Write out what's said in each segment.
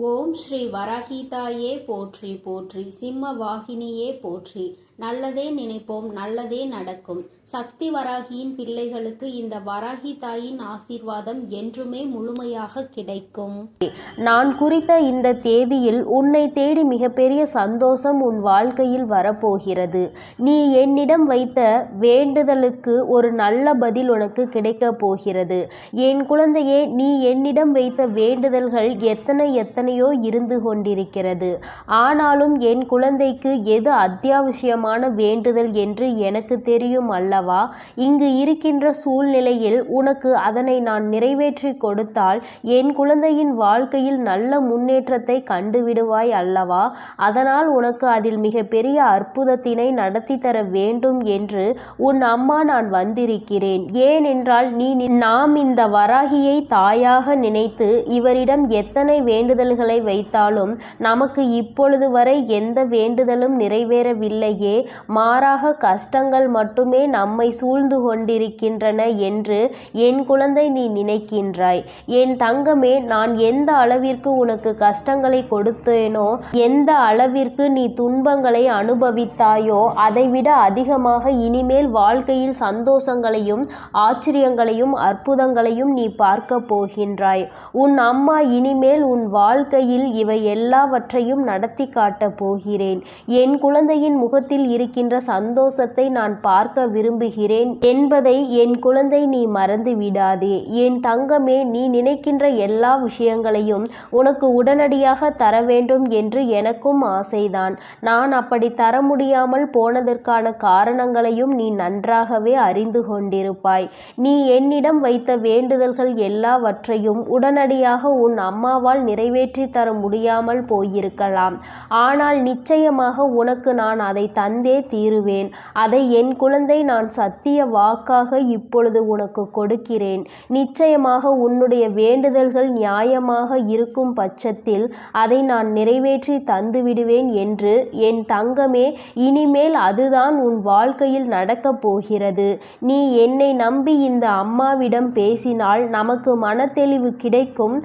ஓம் ஸ்ரீ வராகிதாயே போற்றி போற்றி, சிம்ம வாகினியே போற்றி. நல்லதே நினைப்போம், நல்லதே நடக்கும். சக்தி வராகியின் பிள்ளைகளுக்கு இந்த வராகி தாயின் ஆசீர்வாதம் என்றுமே முழுமையாக கிடைக்கும். நான் குறித்த இந்த தேதியில் உன்னை தேடி மிகப்பெரிய சந்தோஷம் உன் வாழ்க்கையில் வரப்போகிறது. நீ என்னிடம் வைத்த வேண்டுதலுக்கு ஒரு நல்ல பதில் உனக்கு கிடைக்கப் போகிறது. என் குழந்தையே, நீ என்னிடம் வைத்த வேண்டுதல்கள் எத்தனையோ இருந்து கொண்டிருக்கிறது. ஆனாலும் என் குழந்தைக்கு எது அத்தியாவசியமான வேண்டுதல் என்று எனக்கு தெரியும் அல்லவா? இங்கு இருக்கின்ற சூழ்நிலையில் உனக்கு அதனை நான் நிறைவேற்றி கொடுத்தால் என் குழந்தையின் வாழ்க்கையில் நல்ல முன்னேற்றத்தை கண்டுவிடுவாய் அல்லவா? அதனால் உனக்கு அதில் மிகப்பெரிய அற்புதத்தினை நடத்தி தர வேண்டும் என்று உன் அம்மா நான் வந்திருக்கிறேன். ஏனென்றால் நாம் இந்த வராகியை தாயாக நினைத்து இவரிடம் எத்தனை வேண்டுதல்களை வைத்தாலும் நமக்கு இப்பொழுது வரை எந்த வேண்டுதலும் நிறைவேறவில்லையே, மாறாக கஷ்டங்கள் மட்டுமே நம்மை சூழ்ந்து கொண்டிருக்கின்றன என்று என் குழந்தை நீ நினைக்கின்றாய். என் தங்கமே, நான் எந்த அளவிற்கு உனக்கு கஷ்டங்களை கொடுத்தேனோ, எந்த அளவிற்கு நீ துன்பங்களை அனுபவித்தாயோ, அதைவிட அதிகமாக இனிமேல் வாழ்க்கையில் சந்தோஷங்களையும் ஆச்சரியங்களையும் அற்புதங்களையும் நீ பார்க்க போகின்றாய். உன் அம்மா இனிமேல் உன் வாழ்க்கையில் இவை எல்லாவற்றையும் நடத்தி காட்டப் போகிறேன். என் குழந்தையின் முகத்தில் இருக்கின்ற சந்தோஷத்தை நான் பார்க்க விரும்புகிறேன் என்பதை என் குழந்தை நீ மறந்து விடாதே. என் தங்கமே, நீ நினைக்கின்ற எல்லா விஷயங்களையும் உனக்கு உடனடியாக தர வேண்டும் என்று எனக்கும் ஆசைதான். நான் அப்படி தர முடியாமல் போனதற்கான காரணங்களையும் நீ நன்றாகவே அறிந்து கொண்டிருப்பாய். நீ என்னிடம் வைத்த வேண்டுதல்கள் எல்லாவற்றையும் உடனடியாக உன் அம்மாவால் நிறைவேற்றி தர முடியாமல் போயிருக்கலாம். ஆனால் நிச்சயமாக உனக்கு நான் அதை தந்தே தீருவேன். அதை என் குழந்தை நான் சத்திய வாக்காக இப்பொழுது உனக்கு கொடுக்கிறேன். நிச்சயமாக உன்னுடைய வேண்டுதல்கள் நியாயமாக இருக்கும் பட்சத்தில் அதை நான் நிறைவேற்றி தந்துவிடுவேன் என்று என் தங்கமே, இனிமேல் அதுதான் உன் வாழ்க்கையில் நடக்கப் போகிறது. நீ என்னை நம்பி இந்த அம்மாவிடம் பேசினால் நமக்கு மனத்தெளிவு கிடைக்கும்.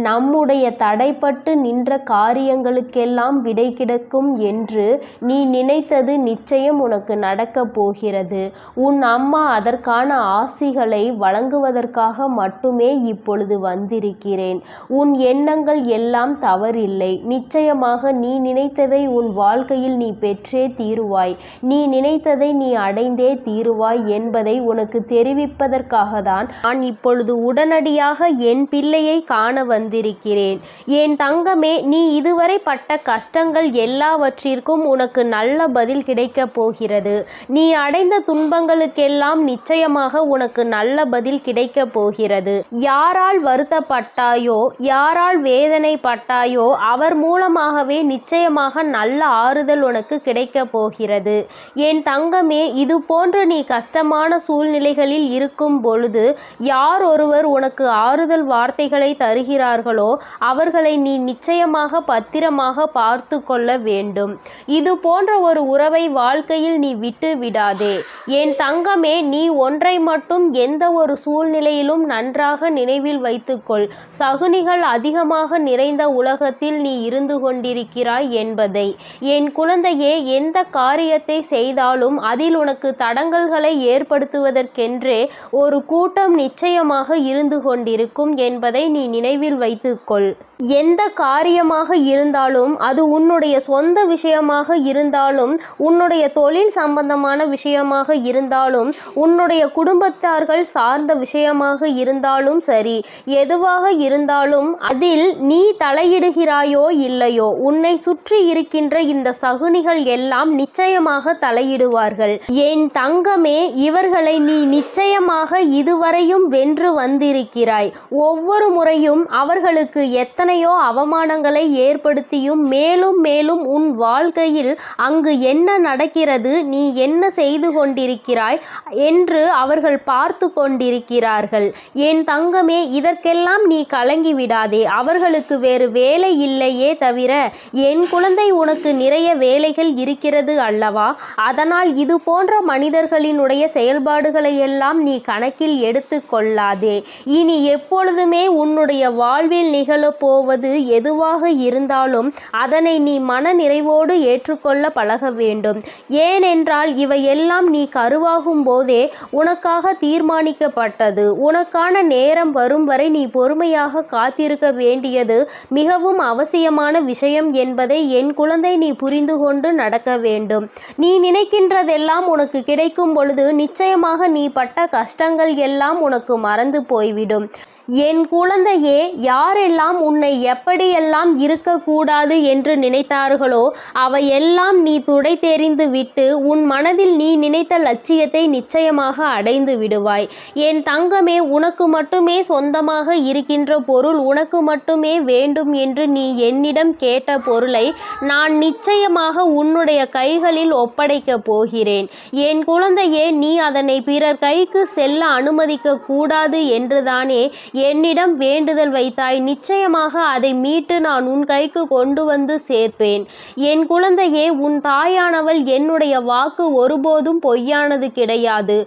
நம்முடைய தடைப்பட்டு நின்ற காரியங்களுக்கெல்லாம் விடை கிடைக்கும் என்று நீ நினைத்தது நிச்சயம் உனக்கு நடக்கப் போகிறது. உன் அம்மா அதற்கான ஆசிகளை வழங்குவதற்காக மட்டுமே இப்பொழுது வந்திருக்கிறேன். உன் எண்ணங்கள் எல்லாம் தவறில்லை. நிச்சயமாக நீ நினைத்ததை உன் வாழ்க்கையில் நீ பெற்றே தீருவாய். நீ நினைத்ததை நீ அடைந்தே தீருவாய் என்பதை உனக்கு தெரிவிப்பதற்காக தான் நான் இப்பொழுது உடனடியாக என் பிள்ளையை காண வந்திருக்கிறேன். என் தங்கமே, நீ இதுவரை பட்ட கஷ்டங்கள் எல்லாவற்றிற்கும் உனக்கு நல்ல பதில் கிடைக்கப் போகிறது. நீ அடைந்த துன்பங்களுக்கெல்லாம் நிச்சயமாக உனக்கு நல்ல பதில் கிடைக்கப் போகிறது. யாரால் வருத்தப்பட்டாயோ, யாரால் வேதனைப்பட்டாயோ, அவர் மூலமாகவே நிச்சயமாக நல்ல ஆறுதல் உனக்கு கிடைக்கப் போகிறது. என் தங்கமே, இது போன்று நீ கஷ்டமான சூழ்நிலைகளில் இருக்கும் பொழுது யார் ஒருவர் உனக்கு ஆறுதல் வார்த்தைகளை தருகிறார்களோ அவர்களை நீ நிச்சயமாக பத்திரமாக பார்த்து கொள்ள வேண்டும். இது போன்ற ஒரு உறவை வாழ்க்கையில் நீ விட்டு விடாதே. என் தங்கமே, நீ ஒன்றை மட்டும் எந்த ஒரு சூழ்நிலையிலும் நன்றாக நினைவில் வைத்துக்கொள். சகுனிகள் அதிகமாக நிறைந்த உலகத்தில் நீ இருந்து கொண்டிருக்கிறாய் என்பதை. என் குழந்தையே, எந்த காரியத்தை செய்தாலும் அதில் உனக்கு தடங்கல்களை ஏற்படுத்துவதற்கென்றே ஒரு கூட்டம் நிச்சயமாக இருந்து கொண்டிருக்கும் என்பதை நீ நினைவில் வைத்துக்கொள். எந்த காரியமாக இருந்தாலும், அது உன்னுடைய சொந்த விஷயமாக இருந்தாலும், உன்னுடைய தொழில் சம்பந்தமான விஷயமாக இருந்தாலும், உன்னுடைய குடும்பத்தார்கள் சார்ந்த விஷயமாக இருந்தாலும் சரி, எதுவாக இருந்தாலும் அதில் நீ தலையிடுகிறாயோ இல்லையோ, உன்னை சுற்றி இருக்கின்ற இந்த சகுனிகள் எல்லாம் நிச்சயமாக தலையிடுவார்கள். என் தங்கமே, இவர்களை நீ நிச்சயமாக இதுவரையும் வென்று வந்திருக்கிறாய். ஒவ்வொரு முறையும் அவர்களுக்கு எத்தனையோ அவமானங்களை ஏற்படுத்தியும் மேலும் மேலும் உன் வாழ்க்கையில் அங்கு என்ன நடக்கிறது, நீ என்ன செய்து கொண்டிருக்கிறாய் என்று அவர்கள் பார்த்து கொண்டிருக்கிறார்கள். என் தங்கமே, இதற்கெல்லாம் நீ கலங்கி விடாதே. அவர்களுக்கு வேறு வேலை இல்லையே தவிர என் குழந்தை உனக்கு நிறைய வேலைகள் இருக்கிறது அல்லவா? அதனால் இது போன்ற மனிதர்களினுடைய செயல்பாடுகளை எல்லாம் நீ கணக்கில் எடுத்து கொள்ளாதே. இனி எப்பொழுதுமே உன்னுடைய வாழ்வில் நிகழப்போ போவது எதுவாக இருந்தாலும் அதனை நீ மன நிறைவோடு ஏற்றுக்கொள்ள பழக வேண்டும். ஏனென்றால் இவையெல்லாம் நீ கருவாகும் போதே உனக்காக தீர்மானிக்கப்பட்டது. உனக்கான நேரம் வரும் வரை நீ பொறுமையாக காத்திருக்க வேண்டியது மிகவும் அவசியமான விஷயம் என்பதை என் குழந்தை நீ புரிந்து கொண்டு நடக்க வேண்டும். நீ நினைக்கின்றதெல்லாம் உனக்கு கிடைக்கும் பொழுது நிச்சயமாக நீ பட்ட கஷ்டங்கள் எல்லாம் உனக்கு மறந்து போய்விடும். என் குழந்தையே, யாரெல்லாம் உன்னை எப்படியெல்லாம் இருக்கக்கூடாது என்று நினைத்தார்களோ அவையெல்லாம் நீ துடை தெரிந்து விட்டு உன் மனதில் நீ நினைத்த லட்சியத்தை நிச்சயமாக அடைந்து விடுவாய். என் தங்கமே, உனக்கு மட்டுமே சொந்தமாக இருக்கின்ற பொருள், உனக்கு மட்டுமே வேண்டும் என்று நீ என்னிடம் கேட்ட பொருளை நான் நிச்சயமாக உன்னுடைய கைகளில் ஒப்படைக்கப் போகிறேன். என் குழந்தையே, நீ அதனை பிறர் கைக்கு செல்ல அனுமதிக்க கூடாது என்றுதானே என்னிடம் வேண்டுதல் வைத்தாய். நிச்சயமாக அதை மீட்டு நான் உன் கைக்கு கொண்டு வந்து சேர்ப்பேன். என் குழந்தையே, உன் தாயானவள் என்னுடைய வாக்கு ஒருபோதும் பொய்யானது கிடையாது.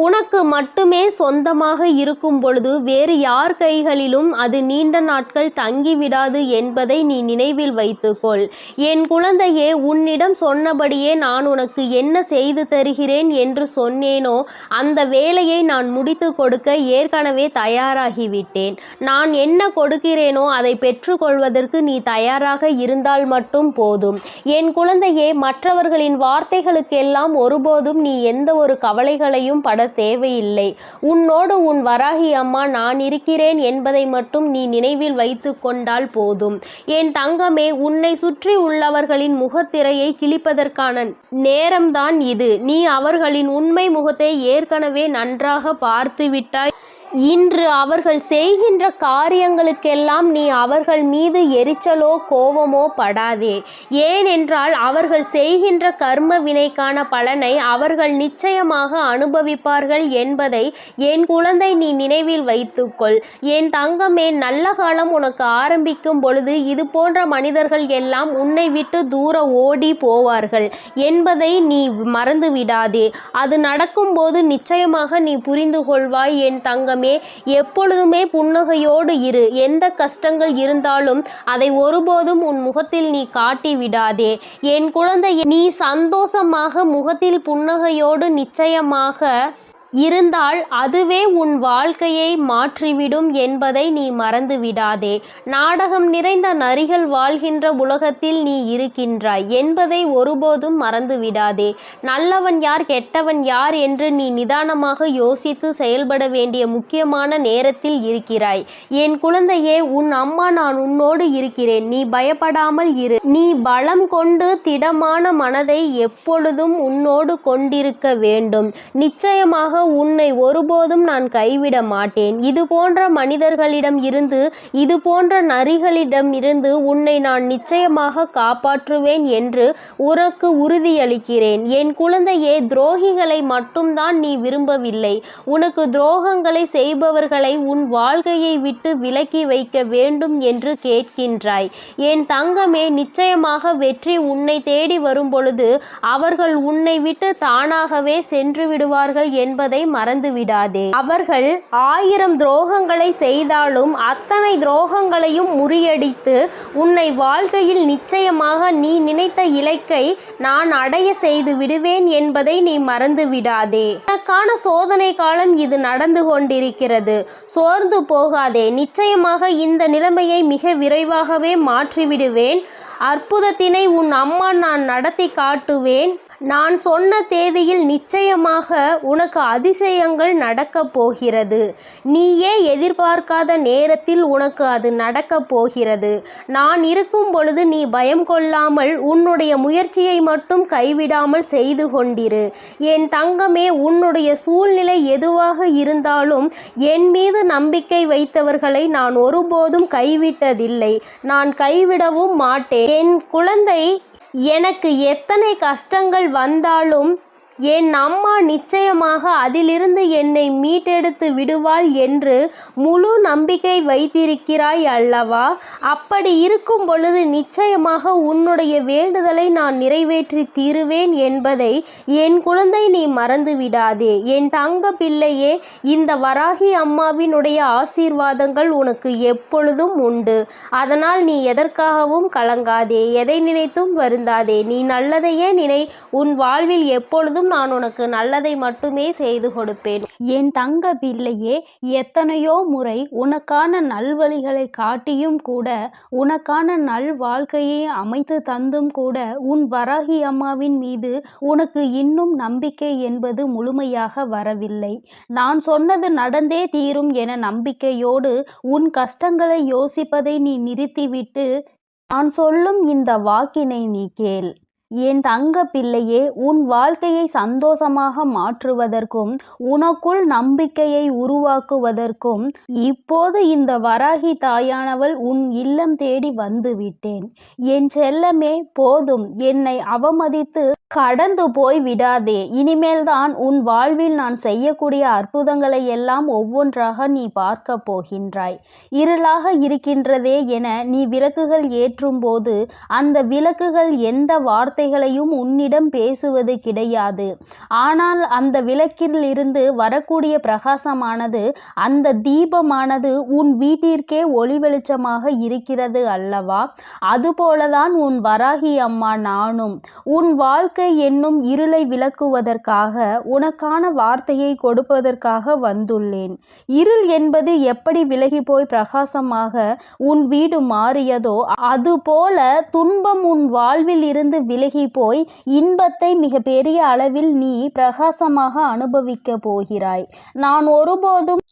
உனக்கு மட்டுமே சொந்தமாக இருக்கும் பொழுது வேறு யார் கைகளிலும் அது நீண்ட நாட்கள் தங்கிவிடாது என்பதை நீ நினைவில் வைத்துக்கொள். என் குழந்தையே, உன்னிடம் சொன்னபடியே நான் உனக்கு என்ன செய்து தருகிறேன் என்று சொன்னேனோ அந்த வேலையை நான் முடித்து கொடுக்க ஏற்கனவே தயாராகிவிட்டேன். நான் என்ன கொடுக்கிறேனோ அதை பெற்றுக்கொள்வதற்கு நீ தயாராக இருந்தால் மட்டும் போதும். என் குழந்தையே, மற்றவர்களின் வார்த்தைகளுக்கெல்லாம் ஒருபோதும் நீ எந்த ஒரு கவலைகளையும் பட தேவையில்லை. உன்னோடு உன் வராகி அம்மா நான் இருக்கிறேன் என்பதை மட்டும் நீ நினைவில் வைத்து கொண்டால் போதும். என் தங்கமே, உன்னை சுற்றி உள்ளவர்களின் முகத்திரையை கிழிப்பதற்கான நேரம்தான் இது. நீ அவர்களின் உண்மை முகத்தை ஏற்கனவே நன்றாக பார்த்து விட்டாய். இன்று அவர்கள் செய்கின்ற காரியங்களுக்கெல்லாம் நீ அவர்கள் மீது எரிச்சலோ கோபமோ படாதே. ஏனென்றால் அவர்கள் செய்கின்ற கர்ம வினைக்கான பலனை அவர்கள் நிச்சயமாக அனுபவிப்பார்கள் என்பதை என் குழந்தை நீ நினைவில் வைத்துக்கொள். என் தங்கமே, நல்ல காலம் உனக்கு ஆரம்பிக்கும் பொழுது இது போன்ற மனிதர்கள் எல்லாம் உன்னை விட்டு தூர ஓடி போவார்கள் என்பதை நீ மறந்து விடாதே. அது நடக்கும்போது நிச்சயமாக நீ புரிந்து கொள்வாய். என் தங்கமே, எப்பொழுதுமே புன்னகையோடு இரு. எந்த கஷ்டங்கள் இருந்தாலும் அதை ஒருபோதும் உன் முகத்தில் நீ காட்டி விடாதே. என் குழந்தை, நீ சந்தோஷமாக முகத்தில் புன்னகையோடு நிச்சயமாக இருந்தால் அதுவே உன் வாழ்க்கையை மாற்றிவிடும் என்பதை நீ மறந்து விடாதே. நாடகம் நிறைந்த நரிகள் வாழ்கின்ற உலகத்தில் நீ இருக்கின்றாய் என்பதை ஒருபோதும் மறந்து விடாதே. நல்லவன் யார் கெட்டவன் யார் என்று நீ நிதானமாக யோசித்து செயல்பட வேண்டிய முக்கியமான நேரத்தில் இருக்கிறாய். என் குழந்தையே, உன் அம்மா நான் உன்னோடு இருக்கிறேன். நீ பயப்படாமல் இரு. நீ பலம் கொண்டு திடமான மனதை எப்பொழுதும் உன்னோடு கொண்டிருக்க வேண்டும். நிச்சயமாக உன்னை ஒருபோதும் நான் கைவிட மாட்டேன். இது போன்ற மனிதர்களிடம் இருந்து, இது போன்ற நரிகளிடம் இருந்து உன்னை நான் நிச்சயமாக காப்பாற்றுவேன் என்று உனக்கு உறுதியளிக்கிறேன். என் குழந்தையே, துரோகிகளை மட்டும்தான் நீ விரும்பவில்லை. உனக்கு துரோகங்களை செய்பவர்களை உன் வாழ்க்கையை விட்டு விலக்கி வைக்க வேண்டும் என்று கேட்கின்றாய். என் தங்கமே, நிச்சயமாக வெற்றி உன்னை தேடி வரும் பொழுது அவர்கள் உன்னை விட்டு தானாகவே சென்று விடுவார்கள் என்பதை மறந்து விடாதே. அவர்கள் 1000 துரோகங்களை செய்தாலும் அத்தனை துரோகங்களையும் முறியடித்து உன்னை வாழ்க்கையில் நிச்சயமாக நீ நினைத்த இலக்கை நான் அடைய செய்து விடுவேன் என்பதை நீ மறந்து விடாதே. உனக்கான சோதனை காலம் இது நடந்து கொண்டிருக்கிறது. சோர்ந்து போகாதே. நிச்சயமாக இந்த நிலைமையை மிக விரைவாகவே மாற்றிவிடுவேன். அற்புதத்தினை உன் அம்மா நான் நடத்தி காட்டுவேன். நான் சொன்ன தேதியில் நிச்சயமாக உனக்கு அதிசயங்கள் நடக்கப் போகிறது. நீயே எதிர்பார்க்காத நேரத்தில் உனக்கு அது நடக்கப் போகிறது. நான் இருக்கும் பொழுது நீ பயம் கொள்ளாமல் உன்னுடைய முயற்சியை மட்டும் கைவிடாமல் செய்து கொண்டிரு. என் தங்கமே, உன்னுடைய சூழ்நிலை எதுவாக இருந்தாலும் என் மீது நம்பிக்கை வைத்தவர்களை நான் ஒருபோதும் கைவிட்டதில்லை. நான் கைவிடவும் மாட்டேன். என் குழந்தை, எனக்கு எத்தனை கஷ்டங்கள் வந்தாலும் என் அம்மா நிச்சயமாக அதிலிருந்து என்னை மீட்டெடுத்து விடுவாள் என்று முழு நம்பிக்கை வைத்திருக்கிறாய் அல்லவா? அப்படி இருக்கும் பொழுது நிச்சயமாக உன்னுடைய வேண்டுதலை நான் நிறைவேற்றி தீருவேன் என்பதை என் குழந்தை நீ மறந்து விடாதே. என் தங்க பிள்ளையே, இந்த வராகி அம்மாவினுடைய ஆசீர்வாதங்கள் உனக்கு எப்பொழுதும் உண்டு. அதனால் நீ எதற்காகவும் கலங்காதே, எதை நினைத்தும் வருந்தாதே. நீ நல்லதையே நினை. உன் வாழ்வில் எப்பொழுதும் நான் உனக்கு நல்லதை மட்டுமே செய்து கொடுப்பேன். என் தங்க பிள்ளையே, எத்தனையோ முறை உனக்கான நல்வழிகளை காட்டியும் கூட, உனக்கான நல் வாழ்க்கையை அமைத்து தந்தும் கூட, உன் வராகி அம்மாவின் மீது உனக்கு இன்னும் நம்பிக்கை என்பது முழுமையாக வரவில்லை. நான் சொன்னது நடந்தே தீரும் என நம்பிக்கையோடு உன் கஷ்டங்களை யோசிப்பதை நீ நிறுத்திவிட்டு நான் சொல்லும் இந்த வாக்கினை நீ கேள். என் தங்க பிள்ளையே, உன் வாழ்க்கையை சந்தோஷமாக மாற்றுவதற்கும் உனக்குள் நம்பிக்கையை உருவாக்குவதற்கும் இப்போது இந்த வராகி தாயானவள் உன் இல்லம் தேடி வந்து விட்டேன். என் செல்லமே, போதும், என்னை அவமதித்து கடந்து போய் விடாதே. இனிமேல்தான் உன் வாழ்வில் நான் செய்யக்கூடிய அற்புதங்களை எல்லாம் ஒவ்வொன்றாக நீ பார்க்க போகின்றாய். இருளாக இருக்கின்றதே என நீ விளக்குகள் ஏற்றும் போது அந்த விளக்குகள் எந்த வார்த்தைகளையும் உன்னிடம் பேசுவது கிடையாது. ஆனால் அந்த விளக்கில் இருந்து வரக்கூடிய பிரகாசமானது, அந்த தீபமானது உன் வீட்டிற்கே ஒளி வெளிச்சமாக இருக்கிறது அல்லவா? அதுபோலதான் உன் வராகி அம்மா நானும் உன் வாழ்க்கை என்னும் இருளை விளக்குவதற்காக, உனக்கான வார்த்தையை கொடுப்பதற்காக வந்துள்ளேன். இருள் என்பது எப்படி விலகி போய் பிரகாசமாக உன் வீடு மாறியதோ அதுபோல துன்பம் உன் வாழ்வில் இருந்து விலகி போய் இன்பத்தை மிக பெரிய அளவில் நீ பிரகாசமாக அனுபவிக்க போகிறாய். நான் ஒருபோதும்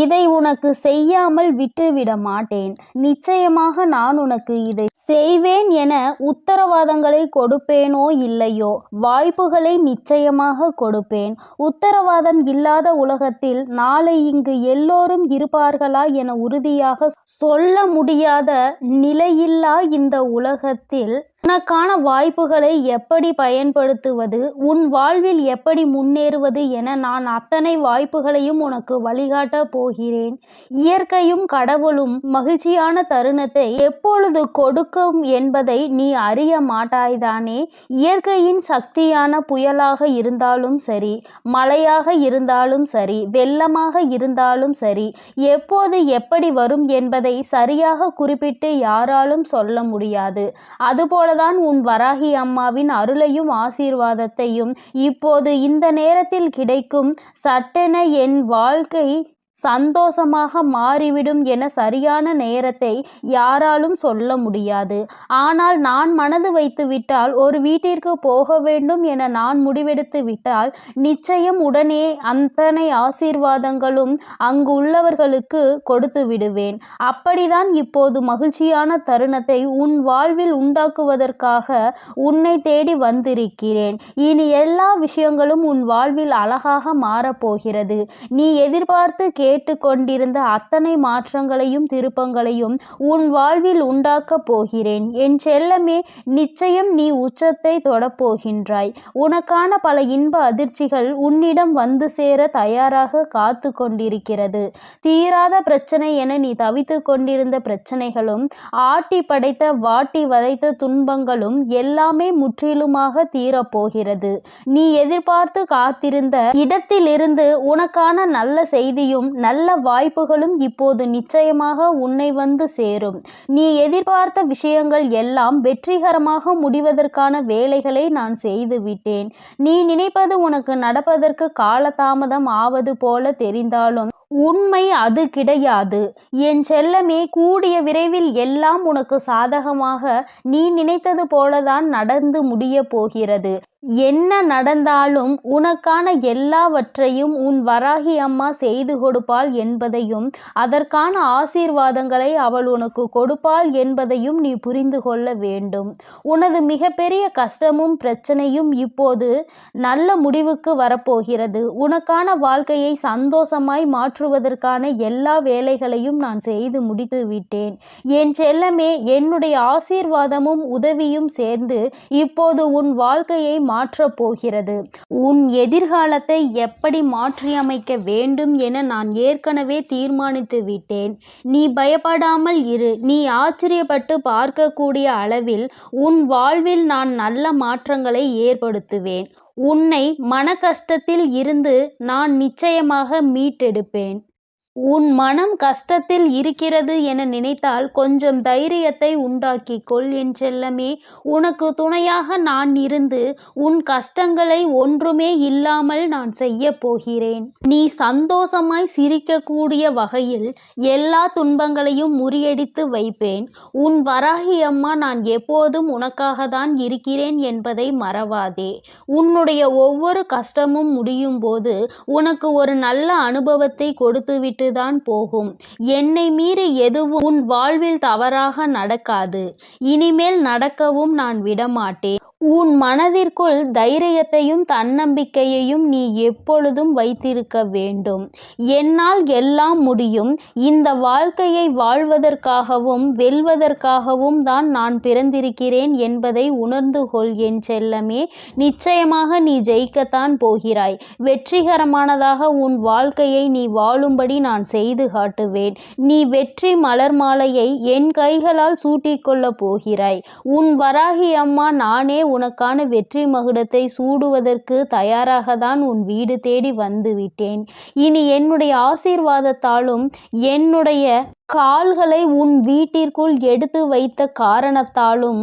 இதை உனக்கு செய்யாமல் விட்டுவிட மாட்டேன். நிச்சயமாக நான் உனக்கு இதை செய்வேன் என உத்தரவாதங்களை கொடுப்பேனோ இல்லையோ, வாய்ப்புகளை நிச்சயமாக கொடுப்பேன். உத்தரவாதம் இல்லாத உலகத்தில் நாளை இங்கு எல்லோரும் இருப்பார்களா என உறுதியாக சொல்ல முடியாத நிலையில்லா இந்த உலகத்தில் உனக்கான வாய்ப்புகளை எப்படி பயன்படுத்துவது, உன் வாழ்வில் எப்படி முன்னேறுவது என நான் அத்தனை வாய்ப்புகளையும் உனக்கு வழிகாட்ட போகிறேன். இயற்கையும் கடவுளும் மகிழ்ச்சியான தருணத்தை எப்பொழுது கொடுக்கும் என்பதை நீ அறிய மாட்டாய்தானே? இயற்கையின் சக்தியான புயலாக இருந்தாலும் சரி, மழையாக இருந்தாலும் சரி, வெள்ளமாக இருந்தாலும் சரி, எப்போது எப்படி வரும் என்பதை சரியாக குறிப்பிட்டு யாராலும் சொல்ல முடியாது. அதுபோல தான் உன் வராகி அம்மாவின் அருளையும் ஆசீர்வாதத்தையும் இப்போது இந்த நேரத்தில் கிடைக்கும். சட்டென என் வாழ்க்கை சந்தோஷமாக மாறிவிடும் என சரியான நேரத்தை யாராலும் சொல்ல முடியாது. ஆனால் நான் மனது வைத்து விட்டால், ஒரு வீட்டிற்கு போக வேண்டும் என நான் முடிவெடுத்து விட்டால், நிச்சயம் உடனே அத்தனை ஆசீர்வாதங்களும் அங்கு உள்ளவர்களுக்கு கொடுத்து விடுவேன். அப்படிதான் இப்போது மகிழ்ச்சியான தருணத்தை உன் வாழ்வில் உண்டாக்குவதற்காக உன்னை தேடி வந்திருக்கிறேன். இனி எல்லா விஷயங்களும் உன் வாழ்வில் அழகாக மாறப்போகிறது. நீ எதிர்பார்த்து கேட்டுக்கொண்டிருந்த அத்தனை மாற்றங்களையும் திருப்பங்களையும் உன் வாழ்வில் உண்டாக்கப் போகிறேன். என் செல்லமே, நிச்சயம் நீ உச்சத்தை தொடப்போகின்றாய். உனக்கான பல இன்ப அதிர்ச்சிகள் உன்னிடம் வந்து சேர தயாராக காத்து கொண்டிருக்கிறது. தீராத பிரச்சனை என நீ தவித்து கொண்டிருந்த பிரச்சனைகளும், ஆட்டி படைத்த வாட்டி வதைத்த துன்பங்களும் எல்லாமே முற்றிலுமாக தீரப்போகிறது. நீ எதிர்பார்த்து காத்திருந்த இடத்திலிருந்து உனக்கான நல்ல செய்தியும் நல்ல வாய்ப்புகளும் இப்போது நிச்சயமாக உன்னை வந்து சேரும். நீ எதிர்பார்த்த விஷயங்கள் எல்லாம் வெற்றிகரமாக முடிவதற்கான வேலைகளை நான் செய்து விட்டேன். நீ நினைப்பது உனக்கு நடப்பதற்கு காலதாமதம் ஆவது போல தெரிந்தாலும் உண்மை அது கிடையாது. என் செல்லமே, கூடிய விரைவில் எல்லாம் உனக்கு சாதகமாக நீ நினைத்தது போலதான் நடந்து முடிய போகிறது. என்ன நடந்தாலும் உனக்கான எல்லாவற்றையும் உன் வராகி அம்மா செய்து கொடுப்பாள் என்பதையும், அதற்கான ஆசீர்வாதங்களை அவள் உனக்கு கொடுப்பாள் என்பதையும் நீ புரிந்து கொள்ள வேண்டும். உனது மிகப்பெரிய கஷ்டமும் பிரச்சனையும் இப்போது நல்ல முடிவுக்கு வரப்போகிறது. உனக்கான வாழ்க்கையை சந்தோஷமாய் மாற்றுவதற்கான எல்லா வேலைகளையும் நான் செய்து முடித்து விட்டேன். என் செல்லமே, என்னுடைய ஆசீர்வாதமும் உதவியும் சேர்ந்து இப்போது உன் வாழ்க்கையை மாற்றப் போகிறது. உன் எதிர்காலத்தை எப்படி மாற்றியமைக்க வேண்டும் என நான் ஏற்கனவே தீர்மானித்து விட்டேன். நீ பயப்படாமல் இரு. நீ ஆச்சரியப்பட்டு பார்க்கக்கூடிய அளவில் உன் வாழ்வில் நான் நல்ல மாற்றங்களை ஏற்படுத்துவேன். உன்னை மன கஷ்டத்தில் இருந்து நான் நிச்சயமாக மீட்டெடுப்பேன். உன் மனம் கஷ்டத்தில் இருக்கிறது என நினைத்தால் கொஞ்சம் தைரியத்தை உண்டாக்கிக்கொள் என் செல்லமே. உனக்கு துணையாக நான் இருந்து உன் கஷ்டங்களை ஒன்றுமே இல்லாமல் நான் செய்ய போகிறேன். நீ சந்தோஷமாய் சிரிக்கக்கூடிய வகையில் எல்லா துன்பங்களையும் முறியடித்து வைப்பேன். உன் வராகி அம்மா நான் எப்போதும் உனக்காக தான் இருக்கிறேன் என்பதை மறவாதே. உன்னுடைய ஒவ்வொரு கஷ்டமும் முடியும் போது உனக்கு ஒரு நல்ல அனுபவத்தை கொடுத்துவிட்டு தான் போகும். என்னை மீறி எதுவும் உன் வாழ்வில் தவறாக நடக்காது. இனிமேல் நடக்கவும் நான் விடமாட்டேன். உன் மனதிற்குள் தைரியத்தையும் தன்னம்பிக்கையையும் நீ எப்பொழுதும் வைத்திருக்க வேண்டும். என்னால் எல்லாம் முடியும். இந்த வாழ்க்கையை வாழ்வதற்காகவும் வெல்வதற்காகவும் தான் நான் பிறந்திருக்கிறேன் என்பதை உணர்ந்து கொள் என் செல்லமே. நிச்சயமாக நீ ஜெயிக்கத்தான் போகிறாய். வெற்றிகரமானதாக உன் வாழ்க்கையை நீ வாழும்படி நான் செய்து காட்டுவேன். நீ வெற்றி மலர் மாலையை என் கைகளால் சூட்டிக்கொள்ளப் போகிறாய். உன் வராகி அம்மா நானே உனக்கான வெற்றி மகுடத்தை சூடுவதற்கு தயாராகத்தான் உன் வீடு தேடி வந்து விட்டேன். இனி என்னுடைய ஆசீர்வாதத்தாலும் என்னுடைய கால்களை உன் வீட்டிற்குள் எடுத்து வைத்த காரணத்தாலும்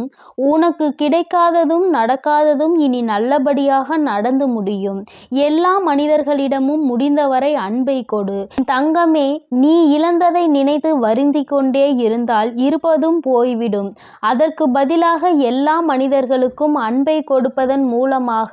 உனக்கு கிடைக்காததும் நடக்காததும் இனி நல்லபடியாக நடந்து முடியும். எல்லா மனிதர்களிடமும் முடிந்தவரை அன்பை கொடு. தங்கமே, நீ இழந்ததை நினைத்து வருந்தி கொண்டே இருந்தால் இருப்பதும் போய்விடும். அதற்கு பதிலாக எல்லா மனிதர்களுக்கும் அன்பை கொடுப்பதன் மூலமாக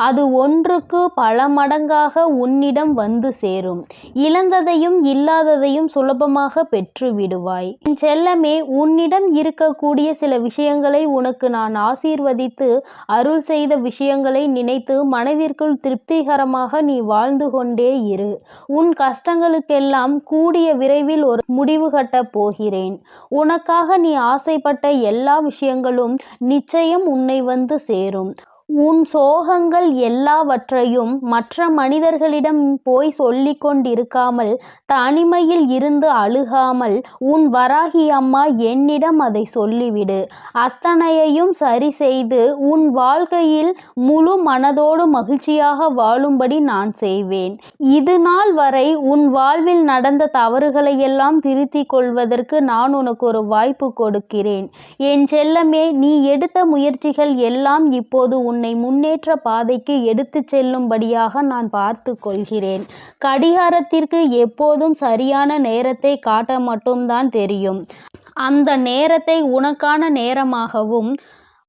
அது ஒன்றுக்கு பல மடங்காக உன்னிடம் வந்து சேரும். இழந்ததையும் இல்லாததையும் சுலபமாக பெற்று விடுவாய். என் செல்லமே, உன்னிடம் இருக்கக்கூடிய சில விஷயங்களை உனக்கு நான் ஆசீர்வதித்து அருள் செய்த விஷயங்களை நினைத்து மனதிற்குள் திருப்திகரமாக நீ வாழ்ந்து கொண்டே இரு. உன் கஷ்டங்களுக்கெல்லாம் கூடிய விரைவில் ஒரு முடிவு கட்டப் போகிறேன். உனக்காக நீ ஆசைப்பட்ட எல்லா விஷயங்களும் நிச்சயம் உன்னை வந்து சேரும். உன் சோகங்கள் எல்லாவற்றையும் மற்ற மனிதர்களிடம் போய் சொல்லிக் கொண்டிருக்காமல் தனிமையில் இருந்து அழுகாமல் உன் வராகி அம்மா என்னிடம் அதை சொல்லிவிடு. அத்தனையையும் சரி செய்து உன் வாழ்க்கையில் முழு மனதோடு மகிழ்ச்சியாக வாழும்படி நான் செய்வேன். இது நாள் வரை உன் வாழ்வில் நடந்த தவறுகளையெல்லாம் திருத்திக் கொள்வதற்கு நான் உனக்கு ஒரு வாய்ப்பு கொடுக்கிறேன். என் செல்லமே, நீ எடுத்த முயற்சிகள் எல்லாம் இப்போது உன்னை முன்னேற்ற பாதைக்கு எடுத்துச் செல்லும்படியாக நான் பார்த்து கொள்கிறேன். கடிகாரத்திற்கு எப்போதும் சரியான நேரத்தை காட்ட மட்டும்தான் தெரியும். அந்த நேரத்தை உனக்கான நேரமாகவும்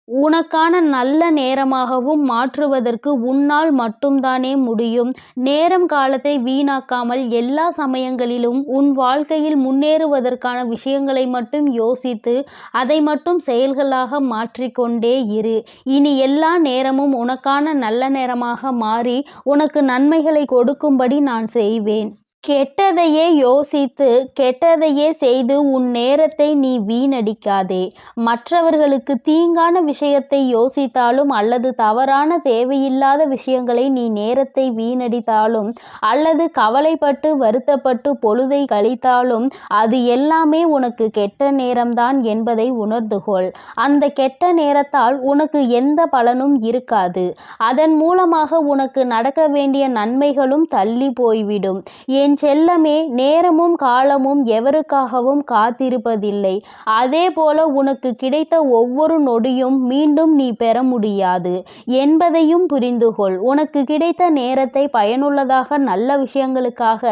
உனக்கான நல்ல நேரமாகவும் மாற்றுவதற்கு உன்னால் மட்டும்தானே முடியும். நேரம் காலத்தை வீணாக்காமல் எல்லா சமயங்களிலும் உன் வாழ்க்கையில் முன்னேறுவதற்கான விஷயங்களை மட்டும் யோசித்து அதை மட்டும் செயல்களாக மாற்றிக்கொண்டே இரு. இனி எல்லா நேரமும் உனக்கான நல்ல நேரமாக மாறி உனக்கு நன்மைகளை கொடுக்கும்படி நான் செய்வேன். கெட்டதையே யோசித்து கெட்டதையே செய்து உன் நேரத்தை நீ வீணடிக்காதே. மற்றவர்களுக்கு தீங்கான விஷயத்தை யோசித்தாலும் அல்லது தவறான தேவையில்லாத விஷயங்களை நீ நேரத்தை வீணடித்தாலும் அல்லது கவலைப்பட்டு வருத்தப்பட்டு பொழுதை கழித்தாலும் அது எல்லாமே உனக்கு கெட்ட நேரம்தான் என்பதை உணர்ந்து கொள். அந்த கெட்ட நேரத்தால் உனக்கு எந்த பலனும் இருக்காது. அதன் மூலமாக உனக்கு நடக்க வேண்டிய நன்மைகளும் தள்ளி போய்விடும். என் செல்லமே, நேரமும் காலமும் எவருக்காகவும் காத்திருப்பதில்லை. அதே போல உனக்கு கிடைத்த ஒவ்வொரு நொடியும் மீண்டும் நீ பெற முடியாது என்பதையும் புரிந்து கொள். உனக்கு கிடைத்த நேரத்தை பயனுள்ளதாக நல்ல விஷயங்களுக்காக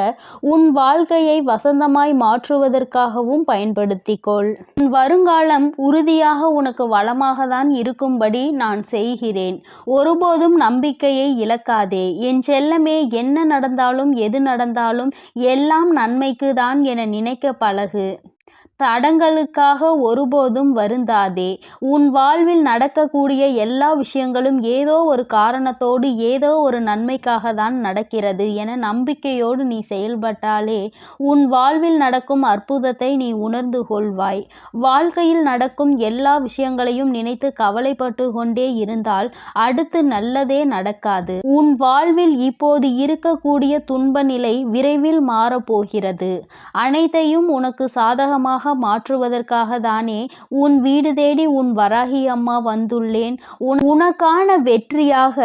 உன் வாழ்க்கையை வசந்தமாய் மாற்றுவதற்காகவும் பயன்படுத்திக்கொள். உன் வருங்காலம் உறுதியாக உனக்கு வளமாக தான் இருக்கும்படி நான் செய்கிறேன். ஒருபோதும் நம்பிக்கையை இழக்காதே என் செல்லமே. என்ன நடந்தாலும் எது நடந்தாலும் எல்லாம் நன்மைக்கு தான் என நினைக்க பழகு. தடங்களுக்காக ஒருபோதும் வருந்தாதே. உன் வாழ்வில் நடக்கக்கூடிய எல்லா விஷயங்களும் ஏதோ ஒரு காரணத்தோடு ஏதோ ஒரு நன்மைக்காக தான் நடக்கிறது என நம்பிக்கையோடு நீ செயல்பட்டாலே உன் வாழ்வில் நடக்கும் அற்புதத்தை நீ உணர்ந்து கொள்வாய். வாழ்க்கையில் நடக்கும் எல்லா விஷயங்களையும் நினைத்து கவலைப்பட்டு கொண்டே இருந்தால் அடுத்து நல்லதே நடக்காது. உன் வாழ்வில் இப்போது இருக்கக்கூடிய துன்ப நிலை விரைவில் மாறப்போகிறது. அனைத்தையும் உனக்கு சாதகமாக மாற்றுவதற்காக தானே உன் வீடு தேடி உன் வராகி அம்மா வந்துள்ளேன். உனக்கான வெற்றியாக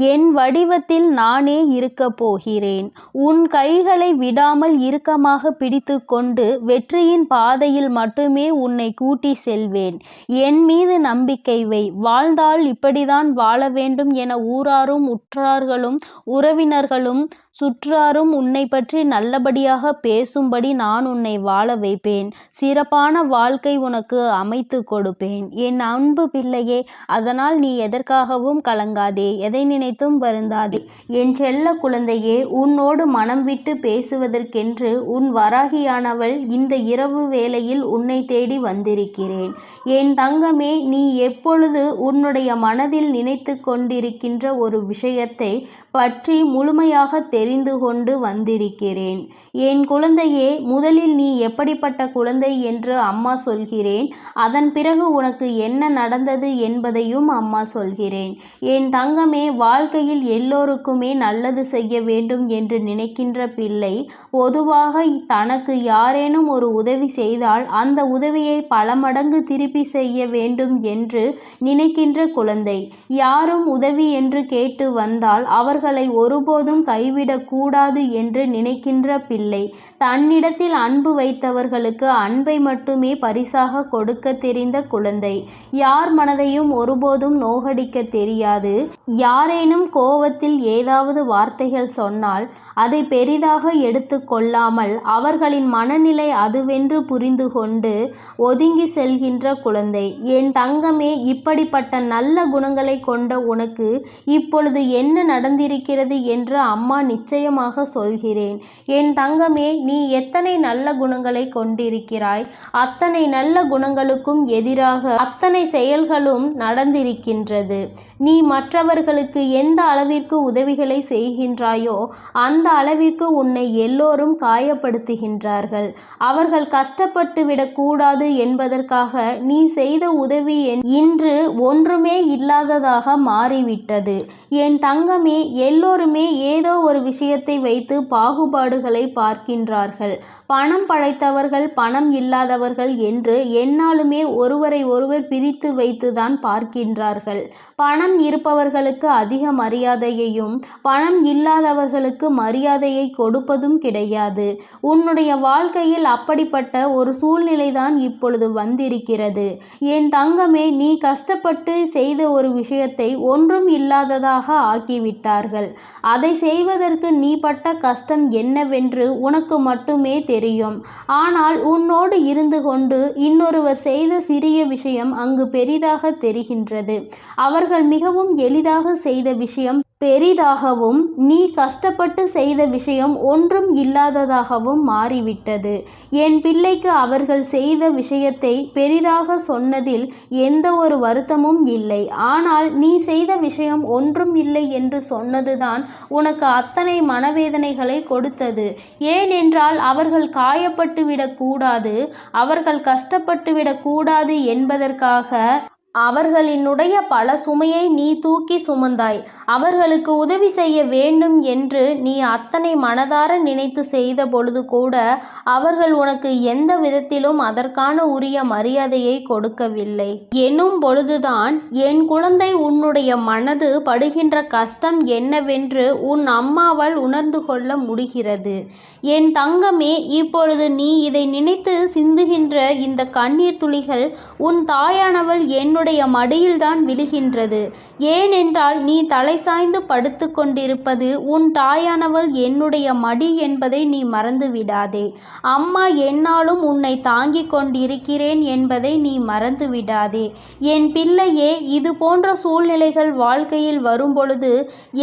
என் வடிவத்தில் நானே இருக்கப் போகிறேன். உன் கைகளை விடாமல் இறுக்கமாக பிடித்து கொண்டு வெற்றியின் பாதையில் மட்டுமே உன்னை கூட்டி செல்வேன். என் மீது நம்பிக்கை வை. வாழ்ந்தால் இப்படிதான் வாழ வேண்டும் என ஊராரும் உற்றார்களும் உறவினர்களும் சுற்றாரும் உன்னை பற்றி நல்லபடியாக பேசும்படி நான் உன்னை வாழ வைப்பேன். சிறப்பான வாழ்க்கை உனக்கு அமைத்து கொடுப்பேன் என் அன்பு பிள்ளையே. அதனால் நீ எதற்காகவும் கலங்காதே, எதை நினைத்தும் வருந்தாதே. என் செல்ல குழந்தையே, உன்னோடு மனம் விட்டு பேசுவதற்கென்று உன் வராகியானவள் இந்த இரவு வேளையில் உன்னை தேடி வந்திருக்கிறேன். என் தங்கமே, நீ எப்பொழுது உன்னுடைய மனதில் நினைத்து கொண்டிருக்கின்ற ஒரு விஷயத்தை பற்றி முழுமையாக தெரிந்து கொண்டு வந்திருக்கிறேன். என் குழந்தையே, முதலில் நீ எப்படிப்பட்ட குழந்தை என்று அம்மா சொல்கிறேன். அதன் பிறகு உனக்கு என்ன நடந்தது என்பதையும் அம்மா சொல்கிறேன். என் தங்கமே, வாழ்க்கையில் எல்லோருக்குமே நல்லது செய்ய வேண்டும் என்று நினைக்கின்ற பிள்ளை பொதுவாக தனக்கு யாரேனும் ஒரு உதவி செய்தால் அந்த உதவியை பல மடங்கு திருப்பி செய்ய வேண்டும் என்று நினைக்கின்ற குழந்தை. யாரும் உதவி என்று கேட்டு வந்தால் அவர்களை ஒருபோதும் கைவிடக்கூடாது என்று நினைக்கின்ற பிள்ளை. தன்னிடத்தில் அன்பு வைத்தவர்களுக்கு அன்பை மட்டுமே பரிசாக கொடுக்க தெரிந்த குழந்தை. யார் மனதையும் ஒருபோதும் நோகடிக்க தெரியாது. யாரேனும் கோபத்தில் ஏதாவது வார்த்தைகள் சொன்னால் அதை பெரிதாக எடுத்து கொள்ளாமல் அவர்களின் மனநிலை அதுவென்று புரிந்து கொண்டு ஒதுங்கி செல்கின்ற குழந்தை. என் தங்கமே, இப்படிப்பட்ட நல்ல குணங்களை கொண்ட உனக்கு இப்பொழுது என்ன நடந்திருக்கிறது என்று அம்மா நிச்சயமாக சொல்கிறேன். என் தங்கமே, நீ எத்தனை நல்ல குணங்களை கொண்டிருக்கிறாய், அத்தனை நல்ல குணங்களுக்கும் எதிராக அத்தனை செயல்களும் நடந்திருக்கின்றது. நீ மற்றவர்களுக்கு எந்த அளவிற்கு உதவிகளை செய்கின்றாயோ அந்த அளவிற்கு உன்னை எல்லோரும் காயப்படுத்துகின்றார்கள். அவர்கள் கஷ்டப்பட்டு விடக்கூடாது என்பதற்காக நீ செய்த உதவி இன்று ஒன்றுமே இல்லாததாக மாறிவிட்டது. என் தங்கமே, எல்லோருமே ஏதோ ஒரு விஷயத்தை வைத்து பாகுபாடுகளை பார்க்கின்றார்கள். பணம் படைத்தவர்கள் பணம் இல்லாதவர்கள் என்று எந்நாளுமே ஒருவரை ஒருவர் பிரித்து வைத்துதான் பார்க்கின்றார்கள். பணம் இருப்பவர்களுக்கு அதிக மரியாதையையும் பணம் இல்லாதவர்களுக்கு மரியாதையை கொடுப்பதும் கிடையாது. உன்னுடைய வாழ்க்கையில் அப்படிப்பட்ட ஒரு சூழ்நிலைதான் இப்பொழுது வந்திருக்கிறது. என் தங்கமே, நீ கஷ்டப்பட்டு செய்த ஒரு விஷயத்தை ஒன்றும் இல்லாததாக ஆக்கிவிட்டார்கள். அதை செய்வதற்கு நீ பட்ட கஷ்டம் என்னவென்று உனக்கு மட்டுமே தெரியும். ஆனால் உன்னோடு இருந்து கொண்டு இன்னொருவர் செய்த சிறிய விஷயம் அங்கு பெரிதாக தெரிகின்றது. அவர்கள் மிகவும் எளிதாக செய்த விஷயம் பெரிதாகவும் நீ கஷ்டப்பட்டு செய்த விஷயம் ஒன்றும் இல்லாததாகவும் மாறிவிட்டது. என் பிள்ளைக்கு அவர்கள் செய்த விஷயத்தை பெரிதாக சொன்னதில் எந்த ஒரு வருத்தமும் இல்லை. ஆனால் நீ செய்த விஷயம் ஒன்றும் இல்லை என்று சொன்னதுதான் உனக்கு அத்தனை மனவேதனைகளை கொடுத்தது. ஏனென்றால் அவர்கள் காயப்பட்டுவிடக்கூடாது, அவர்கள் கஷ்டப்பட்டுவிடக்கூடாது என்பதற்காக அவர்களினுடைய பல சுமையை நீ தூக்கி சுமந்தாய். அவர்களுக்கு உதவி செய்ய வேண்டும் என்று நீ அத்தனை மனதார நினைத்து செய்த பொழுது கூட அவர்கள் உனக்கு எந்த விதத்திலும் அதற்கான உரிய மரியாதையை கொடுக்கவில்லை. எனும் பொழுதுதான் என் குழந்தை, உன்னுடைய மனது படுகின்ற கஷ்டம் என்னவென்று உன் அம்மாவால் உணர்ந்து கொள்ள முடிகிறது. என் தங்கமே, இப்பொழுது நீ இதை நினைத்து சிந்துகின்ற இந்த கண்ணீர் துளிகள் உன் தாயானவள் என்னுடைய மடியில்தான் விழுகின்றது. ஏனென்றால் நீ தலை சாய்ந்து படுத்து கொண்டிருப்பது உன் தாயானவள் என்னுடைய மடி என்பதை நீ மறந்து விடாதே. அம்மா என்னாலும் உன்னை தாங்கிக் கொண்டிருக்கிறேன் என்பதை நீ மறந்து விடாதே. என் பிள்ளையே, இது போன்ற சூழ்நிலைகள் வாழ்க்கையில் வரும்பொழுது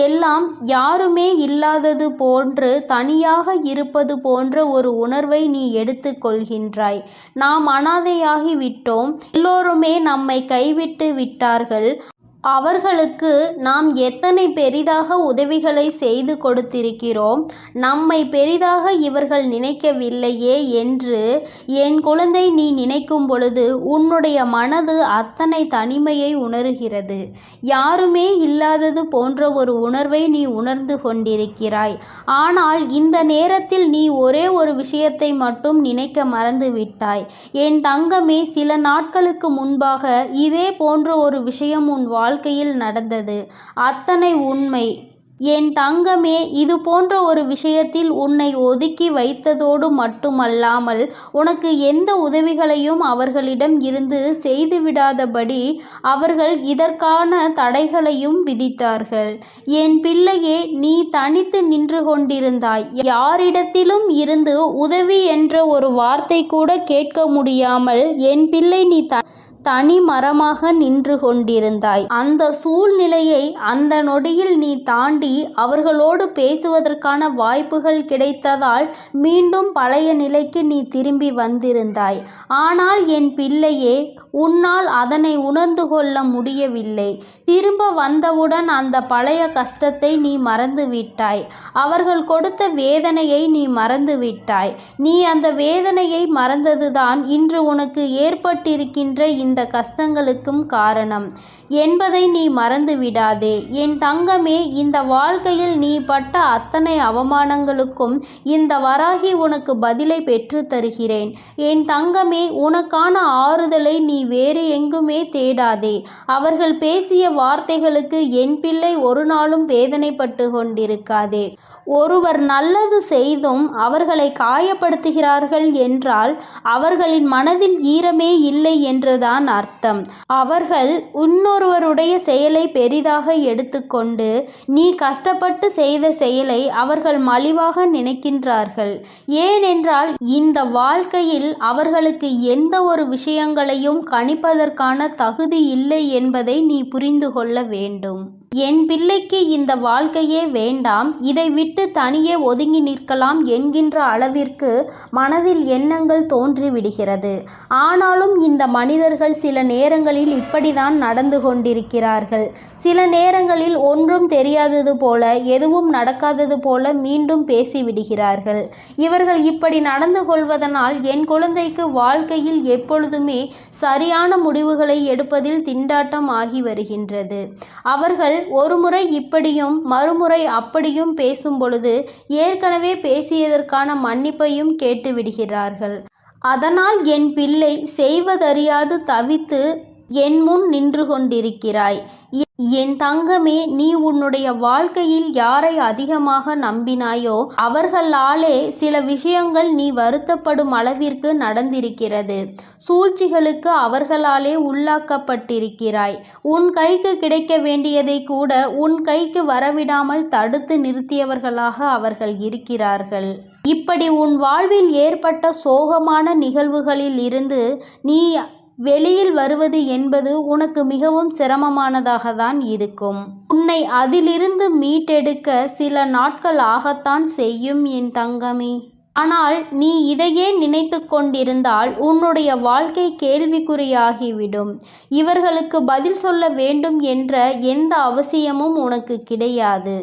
எல்லாம் யாருமே இல்லாதது போன்று தனியாக இருப்பது போன்ற ஒரு உணர்வை நீ எடுத்துக்கொள்கின்றாய். நாம் அனாதையாகி விட்டோம், எல்லோருமே நம்மை கைவிட்டு விட்டார்கள், அவர்களுக்கு நாம் எத்தனை பெரிதாக உதவிகளை செய்து கொடுத்திருக்கிறோம், நம்மை பெரிதாக இவர்கள் நினைக்கவில்லையே என்று என் குழந்தை நீ நினைக்கும் பொழுது உன்னுடைய மனது அத்தனை தனிமையை உணர்கிறது. யாருமே இல்லாதது போன்ற ஒரு உணர்வை நீ உணர்ந்து கொண்டிருக்கிறாய். ஆனால் இந்த நேரத்தில் நீ ஒரே ஒரு விஷயத்தை மட்டும் நினைக்க மறந்து விட்டாய். என் தங்கமே, சில நாட்களுக்கு முன்பாக இதே போன்ற ஒரு விஷயம் உன் வாழ்க்கையில் நடந்தது. அத்தனை உண்மை. என் தங்கமே, இது போன்ற ஒரு விஷயத்தில் உன்னை ஒதுக்கி வைத்ததோடு மட்டுமல்லாமல் உனக்கு எந்த உதவிகளையும் அவர்களிடம் இருந்து செய்துவிடாதபடி அவர்கள் இதற்கான தடைகளையும் விதித்தார்கள். என் பிள்ளையே, நீ தனித்து நின்று கொண்டிருந்தாய். யாரிடத்திலும் இருந்து உதவி என்ற ஒரு வார்த்தை கூட கேட்க முடியாமல் என் பிள்ளை நீ தனி மரமாக நின்று கொண்டிருந்தாய். அந்த சூழ்நிலையை அந்த நொடியில் நீ தாண்டி அவர்களோடு பேசுவதற்கான வாய்ப்புகள் கிடைத்ததால் மீண்டும் பழைய நிலைக்கு நீ திரும்பி வந்திருந்தாய். ஆனால் என் பிள்ளையே, உன்னால் அதனை உணர்ந்து கொள்ள முடியவில்லை. திரும்ப வந்தவுடன் அந்த பழைய கஷ்டத்தை நீ மறந்து விட்டாய். அவர்கள் கொடுத்த வேதனையை நீ மறந்து விட்டாய். நீ அந்த வேதனையை மறந்ததுதான் இன்று உனக்கு ஏற்பட்டிருக்கின்ற இந்த கஷ்டங்களுக்கும் காரணம் என்பதை நீ மறந்து விடாதே. என் தங்கமே, இந்த வாழ்க்கையில் நீ பட்ட அத்தனை அவமானங்களுக்கும் இந்த வராகி உனக்கு பதிலை பெற்று தருகிறேன். என் தங்கமே, உனக்கான ஆறுதலை நீ வேறு எங்குமே தேடாதே. அவர்கள் பேசிய வார்த்தைகளுக்கு என் பிள்ளை ஒரு நாளும் வேதனைப்பட்டு கொண்டிருக்காதே. ஒருவர் நல்லது செய்தும் அவர்களை காயப்படுத்துகிறார்கள் என்றால் அவர்களின் மனதில் ஈரமே இல்லை என்றுதான் அர்த்தம். அவர்கள் இன்னொருவருடைய செயலை பெரிதாக எடுத்துக்கொண்டு நீ கஷ்டப்பட்டு செய்த செயலை அவர்கள் மலிவாக நினைக்கின்றார்கள். ஏனென்றால் இந்த வாழ்க்கையில் அவர்களுக்கு எந்த ஒரு விஷயங்களையும் கணிப்பதற்கான தகுதி இல்லை என்பதை நீ புரிந்து கொள்ள வேண்டும். என் பிள்ளைக்கு இந்த வாழ்க்கையே வேண்டாம், இதை விட்டு தனியே ஒதுங்கி நிற்கலாம் என்கின்ற அளவிற்கு மனதில் எண்ணங்கள் தோன்றிவிடுகிறது. ஆனாலும் இந்த மனிதர்கள் சில நேரங்களில் இப்படிதான் நடந்து கொண்டிருக்கிறார்கள். சில நேரங்களில் ஒன்றும் தெரியாதது போல, எதுவும் நடக்காதது போல மீண்டும் பேசிவிடுகிறார்கள். இவர்கள் இப்படி நடந்து கொள்வதனால் என் குழந்தைக்கு வாழ்க்கையில் எப்பொழுதுமே சரியான முடிவுகளை எடுப்பதில் திண்டாட்டம் ஆகி வருகின்றது. அவர்கள் ஒருமுறை இப்படியும் மறுமுறை அப்படியும் பேசும் பொழுது ஏற்கனவே பேசியதற்கான மன்னிப்பையும் கேட்டுவிடுகிறார்கள். அதனால் என் பிள்ளை செய்வதறியாது தவித்து என் முன் நின்று கொண்டிருக்கிறாய். என் தங்கமே, நீ உன்னுடைய வாழ்க்கையில் யாரை அதிகமாக நம்பினாயோ அவர்களாலே சில விஷயங்கள் நீ வருத்தப்படும் அளவிற்கு நடந்திருக்கிறது. சூழ்ச்சிகளுக்கு அவர்களாலே உள்ளாக்கப்பட்டிருக்கிறாய். உன் கைக்கு கிடைக்க வேண்டியதை கூட உன் கைக்கு வரவிடாமல் தடுத்து நிறுத்தியவர்களாக அவர்கள் இருக்கிறார்கள். இப்படி உன் வாழ்வில் ஏற்பட்ட சோகமான நிகழ்வுகளில் இருந்து நீ வெளியில் வருவது என்பது உனக்கு மிகவும் சிரமமானதாக தான் இருக்கும். உன்னை அதிலிருந்து மீட்டெடுக்க சில நாட்கள் ஆகத்தான் செய்யும் என் தங்கமே. ஆனால் நீ இதையே நினைத்து கொண்டிருந்தால் உன்னுடைய வாழ்க்கை கேள்விக்குறியாகிவிடும். இவர்களுக்கு பதில் சொல்ல வேண்டும் என்ற எந்த அவசியமும் உனக்கு கிடையாது.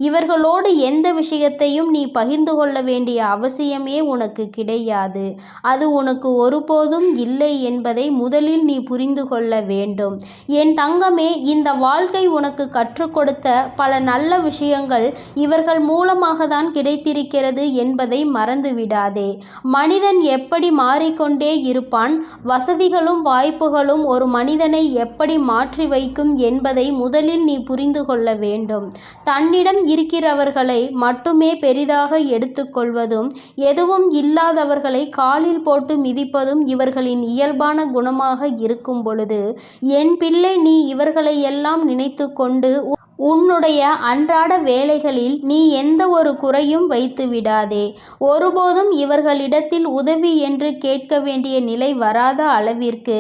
இவர்களோடு எந்த விஷயத்தையும் நீ பகிர்ந்து கொள்ள வேண்டிய அவசியமே உனக்கு கிடையாது. அது உனக்கு ஒருபோதும் இல்லை என்பதை முதலில் நீ புரிந்து கொள்ள வேண்டும். என் தங்கமே, இந்த வாழ்க்கை உனக்கு கற்றுக் கொடுத்த பல நல்ல விஷயங்கள் இவர்கள் மூலமாக தான் கிடைத்திருக்கிறது என்பதை மறந்து விடாதே. மனிதன் எப்படி மாறிக்கொண்டே இருப்பான், வசதிகளும் வாய்ப்புகளும் ஒரு மனிதனை எப்படி மாற்றி வைக்கும் என்பதை முதலில் நீ புரிந்து கொள்ள வேண்டும். தன்னிடம் இருக்கிறவர்களை மட்டுமே பெரிதாக எடுத்துக்கொள்வதும் எதுவும் இல்லாதவர்களை காலில் போட்டு மிதிப்பதும் இவர்களின் இயல்பான குணமாக இருக்கும் பொழுது என் பிள்ளை நீ இவர்களை எல்லாம் நினைத்து கொண்டு உன்னுடைய அன்றாட வேலைகளில் நீ எந்த ஒரு குறையும் வைத்து விடாதே. ஒருபோதும் இவர்களிடத்தில் உதவி என்று கேட்க வேண்டிய நிலை வராத அளவிற்கு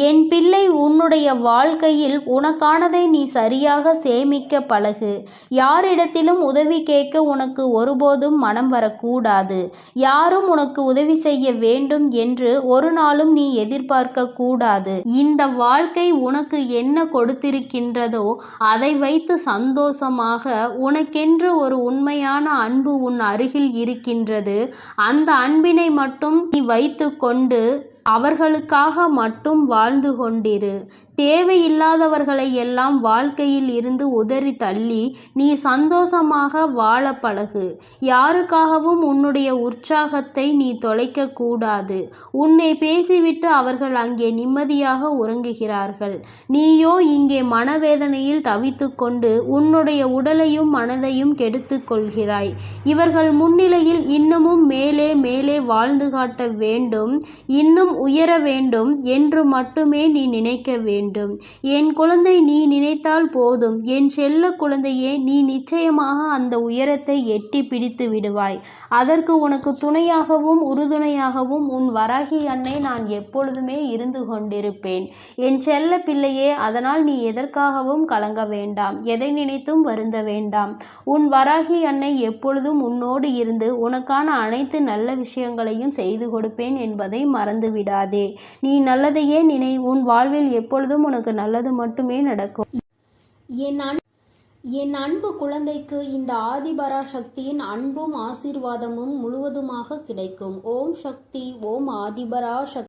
என் பிள்ளை உன்னுடைய வாழ்க்கையில் உனக்கானதை நீ சரியாக சேமிக்க பழகு. யாரிடத்திலும் உதவி கேட்க உனக்கு ஒருபோதும் மனம் வரக்கூடாது. யாரும் உனக்கு உதவி செய்ய வேண்டும் என்று ஒரு நாளும் நீ எதிர்பார்க்க கூடாது. இந்த வாழ்க்கை உனக்கு என்ன கொடுத்திருக்கின்றதோ அதை வைத்து சந்தோஷமாக உனக்கென்று ஒரு உண்மையான அன்பு உன் அருகில் இருக்கின்றது. அந்த அன்பினை மட்டும் நீ வைத்து கொண்டு அவர்களுக்காக மட்டும் வாழ்ந்து கொண்டிரு. தேவையில்லாதவர்களை எல்லாம் வாழ்க்கையில் இருந்து உதறி தள்ளி நீ சந்தோஷமாக வாழ பழகு. யாருக்காகவும் உன்னுடைய உற்சாகத்தை நீ தொலைக்க கூடாது. உன்னை பேசிவிட்டு அவர்கள் அங்கே நிம்மதியாக உறங்குகிறார்கள். நீயோ இங்கே மனவேதனையில் தவித்து கொண்டு உன்னுடைய உடலையும் மனதையும் கெடுத்து கொள்கிறாய். இவர்கள் முன்னிலையில் இன்னமும் மேலே மேலே வாழ்ந்து காட்ட வேண்டும், இன்னும் உயர வேண்டும் என்று மட்டுமே நீ நினைக்க வேண்டும். என் குழந்தை, நீ நினைத்தால் போதும். என் செல்ல குழந்தையே, நீ நிச்சயமாக அந்த உயரத்தை எட்டி பிடித்து விடுவாய். அதற்கு உனக்கு துணையாகவும் உறுதுணையாகவும் உன் வராகி அன்னை நான் எப்பொழுதுமே இருந்து கொண்டிருப்பேன். என் செல்ல பிள்ளையே, அதனால் நீ எதற்காகவும் கலங்க வேண்டாம், எதை நினைத்தும் வருந்த வேண்டாம். உன் வராகி அன்னை எப்பொழுதும் உன்னோடு இருந்து உனக்கான அனைத்து நல்ல விஷயங்களையும் செய்து கொடுப்பேன் என்பதை மறந்து விடாதே. நீ நல்லதையே நினை. உன் வாழ்வில் எப்பொழுதும் உனக்கு நல்லது மட்டுமே நடக்கும். என் அன்பு குழந்தைக்கு இந்த ஆதிபராசக்தியின் அன்பும் ஆசீர்வாதமும் முழுவதுமாக கிடைக்கும். ஓம் சக்தி, ஓம் ஆதிபராசக்தி.